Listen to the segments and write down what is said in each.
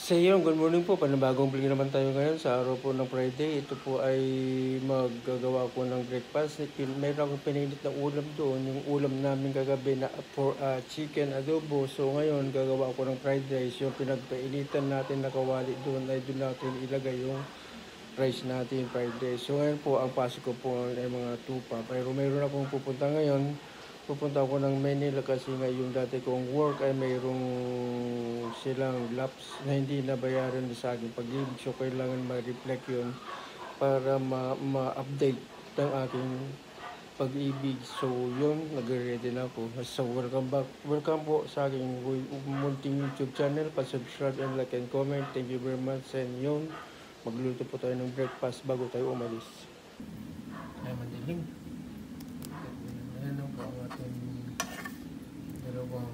Sa iyo, good morning po. Panibagong vlog naman tayo ngayon sa araw po ng Friday. Ito po ay maggagawa ko ng breakfast. Mayroon akong pinilit na ulam doon. Yung ulam namin kagabi na for chicken adobo. So ngayon, gagawa ko ng fried rice. Yung pinagpainitan natin na kawali doon ay doon natin ilagay yung rice natin fried rice. So ngayon po, ang pasok ko po ay mga tupa. Pero mayroon akong pupunta ngayon. Pupunta ako ng Manila kasi nga yung dati kong work ay mayroong silang lapse na hindi nabayaran sa akin pag-ibig. So kailangan ma-reflect yun para ma-update ng aking pag-ibig. So yun, nag-ready na ako. So welcome back. Welcome po sa aking munting YouTube channel. Pa-subscribe and like and comment. Thank you very much. And yun, magluto po tayo ng breakfast bago tayo umalis. Ay, madilim. Ayan po ang ating dalawang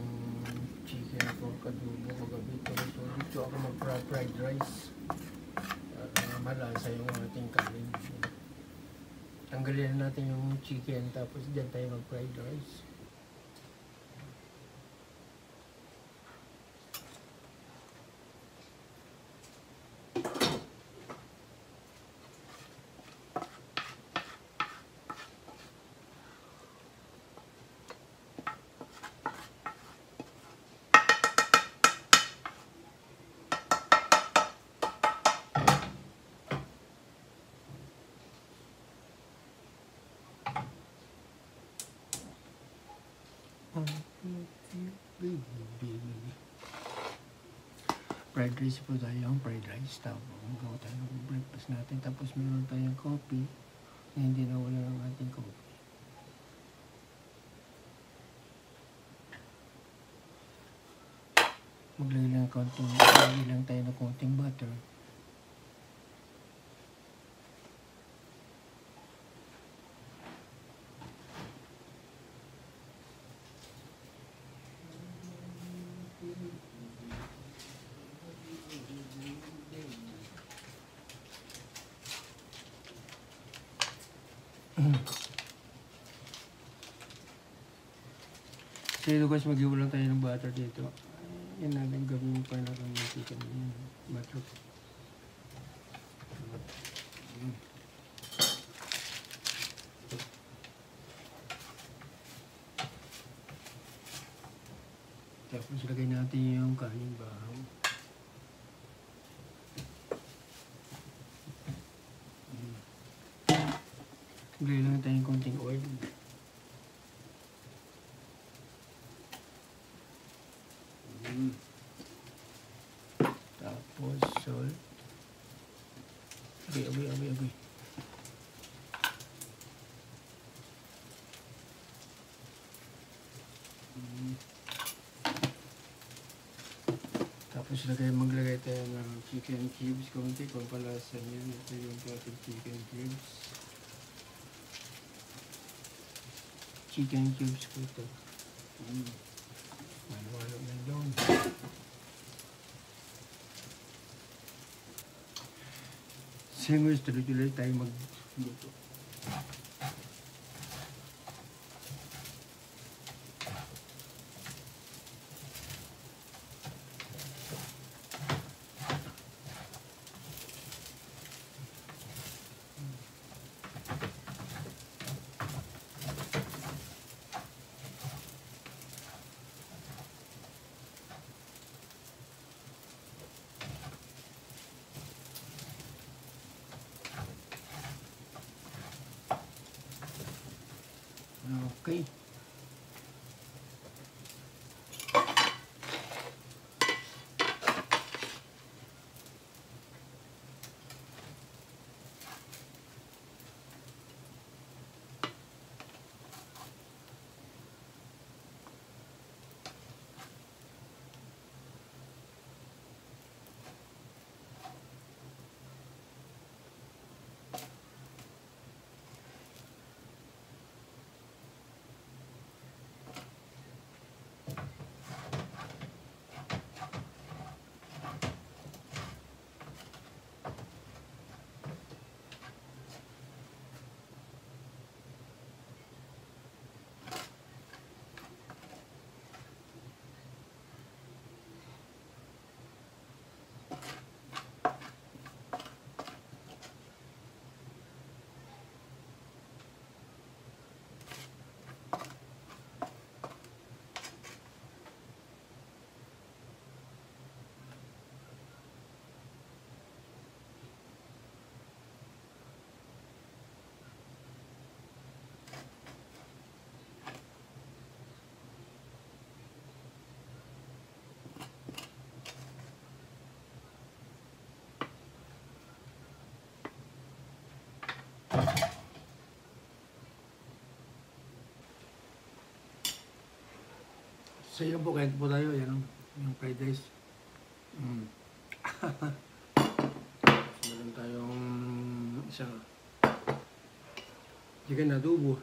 chicken pork adobo kagabi. So dito ako mag-fried rice para malasa yung ating kanin. Tanggalin natin yung chicken tapos dyan tayo mag-fried rice. Fried rice po tayo, yung fried rice. Tapos magawa tayo ng breakfast natin. Tapos meron tayong coffee na hindi nawala ng ating coffee. Maglagay lang tayo ng konting butter. So ito guys, mag-iwa lang tayo ng butter dito. Yan natin gawin pa natin yung chicken. Butter. Tapos lagay natin yung kanin bahaw. Lagay lang tayo yung konting oil. Tapos salt. Abi. Tapos maglagay tayo ng chicken cubes konti kung palasa niya. Ito yung ating chicken cubes. Chicken cubes ko ito. Malwalo na doon. Same ways, tuloy-tuloy tayo magluto. Okay. Sa iyo po, kahit po tayo, yan yung fried rice. So, meron tayong isang chicken adobo.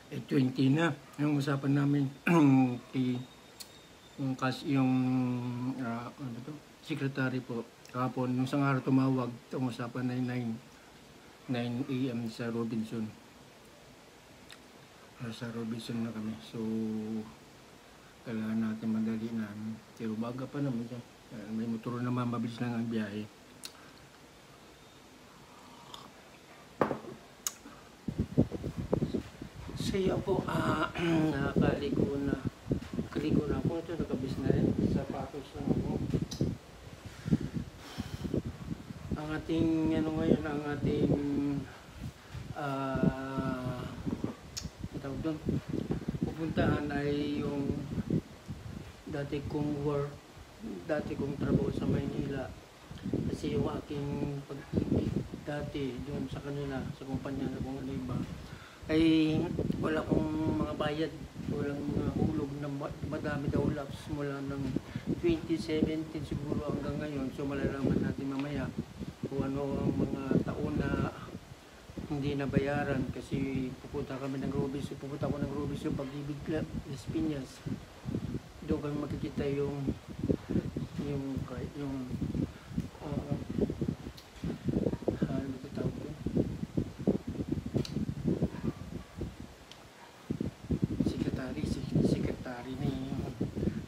Eh, 20 na yung usapan namin yung ano to, secretary po kahapon nung isang araw tumawag, ang usapan na 9 AM sa Robinson. Sa Robinson na kami, so kailangan natin madali na, pero baga pa naman dyan. May motor naman, mabilis lang ang biyahe. Saya po, nakaligo na ako. Ito, nakabis na rin. Sapatos na ako. Ang ating, ngayon, ang ating, tawag doon, pupuntahan ay yung dati kong trabaho sa Maynila. Kasi yung aking pag-ibig dati doon sa kanila, sa kumpanya na kung ano iba, ay wala kong mga bayad, walang mga hulog na madami daw lapse mula ng 2017 siguro hanggang ngayon. So malalaman natin mamaya kung ano ang mga taon na hindi nabayaran, kasi pupunta ako ng Robinson Pag-ibig Las Piñas. Doon kami makikita yung secretary na yung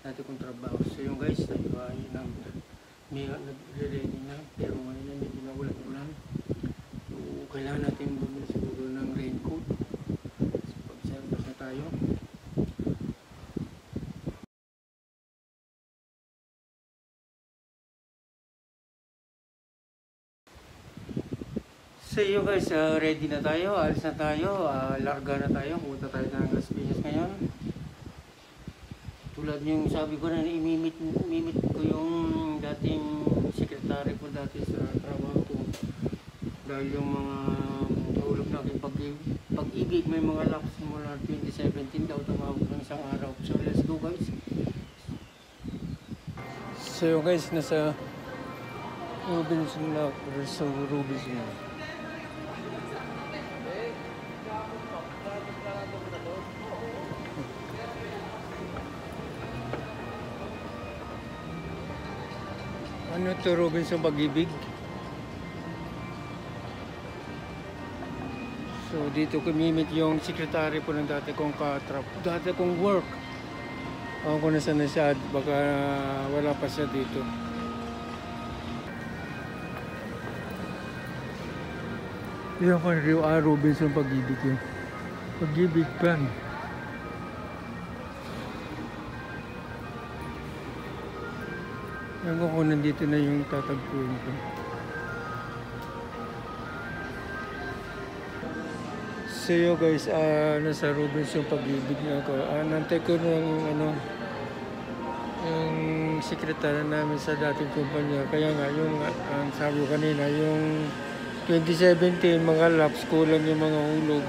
dati kong trabaho. So yung guys, nagre-ready na, pero ngayon na medyo naulan-ulan. So kailangan natin bumili siguro ng raincoat. So pag-service na tayo. So yun guys, ready na tayo, alis na tayo, larga na tayo, pumunta tayo ng Las Piñas ngayon. Tulad yung sabi ko na, imimit ko yung dating secretary ko dati sa trabaho ko. Dahil yung mga tulog na aking pag-ibig, may mga laps mula 2017 daw, tumawag ng isang araw. So let's go guys. So yun guys, nasa Robinson na, Robinson na. Ano to, Robinson Pag-ibig? So dito ko mimit yung secretary po ng dati kong work. Ako kung nasa na siya, baka wala pa siya dito. Yung kung Rio Robinson Pag-ibig yun. Pag-ibig plan. Ewan ko kung nandito na yung tatagpuin ko. So yo guys, nasa Robinson Pag-ibig na ako. Nantay ko ng yung sekretary namin sa dating kumpanya. Kaya nga, yung sabi ko kanina, yung 2017, mga laps, kulang yung mga hulog.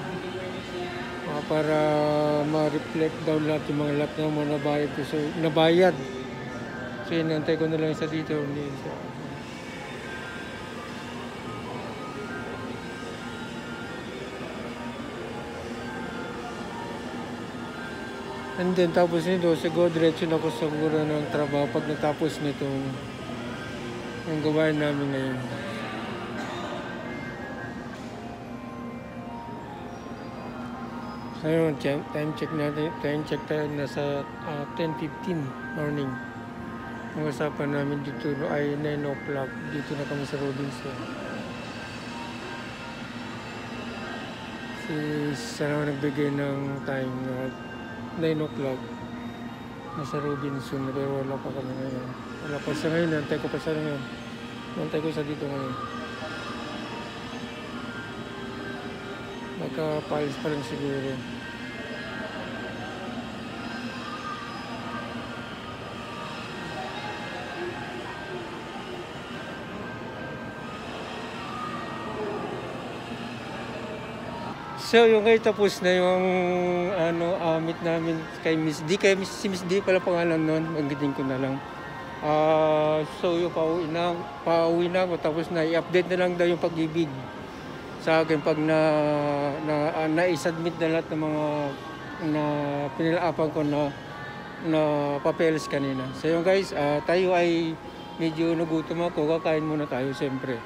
Para ma-reflect daw lahat yung mga lap na mga nabayad ko. So, nabayad. So, inantay ko na lang isa dito. Hindi isa. And then, tapos nito, siguro diretso na ako sa mura ng trabaho pag natapos nito ang gawain namin ngayon. So, yun, time check natin. Time check tayo nasa 10:15 morning. Ang usapan namin dito ay 9 o'clock. Dito na kami sa Robinson. Si Sarah nagbigay ng time na 9 o'clock. Nasa Robinson. Pero wala pa kami ngayon. Wala pa sa ngayon. Nantay ko pa sa ngayon. Nantay ko sa dito ngayon. Magka-piles pa rin siguro. So yung kayo tapos na yung meet namin kay Miss D. Si Miss D pala pangalan nun. Magiting ko na lang. So yung pauwi na ako. Tapos na i-update na lang daw yung Pag-ibig sa akin pag na-submit na lahat ng mga na pinilaapan ko na papeles kanina. So yun guys, tayo ay medyo nagutom ako. Kakain muna tayo siyempre.